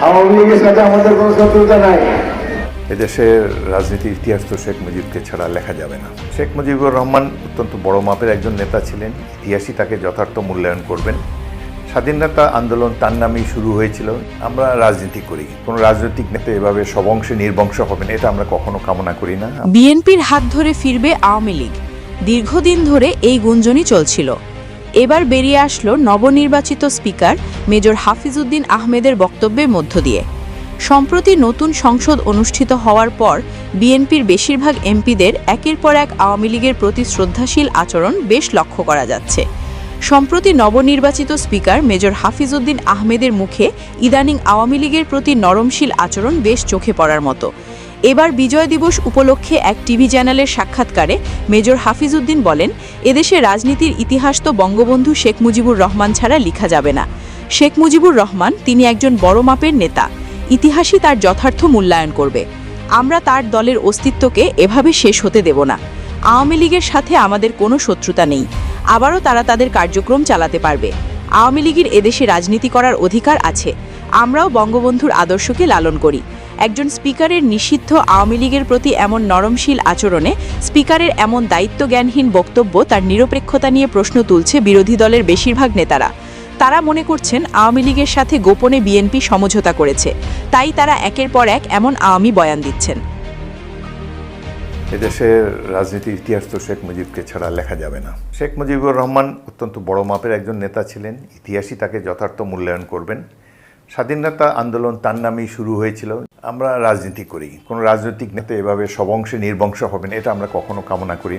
আওয়ামী লীগের সাথে আমাদের কোনো শত্রুতা নাই। এদেশের রাজনীতির ইতিহাস তো শেখ মুজিবকে ছাড়া লেখা যাবে না। শেখ মুজিবুর রহমান অত্যন্ত বড় মাপের একজন নেতা ছিলেন। ইতিহাসই তাকে যথার্থ মূল্যায়ন করবেন। স্বাধীনতা আন্দোলন তার নামেই শুরু হয়েছিল। আমরা রাজনীতি করি, কোনো রাজনৈতিক নেতা এভাবে সব অংশে নির্বংশ হবেন এটা আমরা কখনো কামনা করি না। বিএনপির হাত ধরে ফিরবে আওয়ামী লীগ, দীর্ঘদিন ধরে এই গুঞ্জনই চলছিল। এবার বেরিয়ে আসলো নবনির্বাচিত স্পিকার মেজর হাফিজউদ্দিন আহমেদের বক্তব্যের মধ্য দিয়ে। সম্প্রতি নতুন সংসদ অনুষ্ঠিত হওয়ার পর বিএনপির বেশিরভাগ এমপিদের একের পর এক আওয়ামী লীগের প্রতি শ্রদ্ধাশীল আচরণ বেশ লক্ষ্য করা যাচ্ছে। সম্প্রতি নবনির্বাচিত স্পিকার মেজর হাফিজউদ্দিন আহমেদের মুখে ইদানিং আওয়ামী লীগের প্রতি নরমশীল আচরণ বেশ চোখে পড়ার মতো। এবার বিজয় দিবস উপলক্ষে এক টিভি চ্যানেলের সাক্ষাৎকারে মেজর হাফিজউদ্দিন বলেন, এদেশে রাজনীতির ইতিহাস তো বঙ্গবন্ধু শেখ মুজিবুর রহমান ছাড়া লেখা যাবে না। শেখ মুজিবুর রহমান তিনি একজন বড় মাপের নেতা, ইতিহাসই তার যথার্থ মূল্যায়ন করবে। আমরা তার দলের অস্তিত্বকে এভাবে শেষ হতে দেব না। আওয়ামী লীগের সাথে আমাদের কোনো শত্রুতা নেই, আবারও তারা তাদের কার্যক্রম চালাতে পারবে। আওয়ামী লীগের এদেশে রাজনীতি করার অধিকার আছে। আমরাও বঙ্গবন্ধুর আদর্শকে লালন করি। একজন স্পিকারের নিষিদ্ধ আওয়ামী লীগের প্রতি এমন নরমশীল আচরণে স্পিকারের এমন দায়িত্বজ্ঞানহীন বক্তব্য তার নিরপেক্ষতা নিয়ে প্রশ্ন তুলছে বিরোধী দলের বেশিরভাগ নেতারা। তারা মনে করছেন আওয়ামী লীগের সাথে গোপনে বিএনপি সমঝোতা করেছে, তাই তারা একের পর এক এমন আওয়ামী বয়ান দিচ্ছেন। এদেশের রাজনীতির ইতিহাস তো শেখ মুজিবকে ছাড়া লেখা যাবে না। শেখ মুজিবুর রহমান অত্যন্ত বড় মাপের একজন নেতা ছিলেন। ইতিহাসই তাকে যথার্থ মূল্যায়ন করবেন। স্বাধীনতা আন্দোলন তার নামেই শুরু হয়েছিল। আমরা রাজনীতি করি, কোনো রাজনৈতিক নেতা এভাবে সব অংশে নির্বংশ হবেন এটা আমরা কখনো কামনা করি না।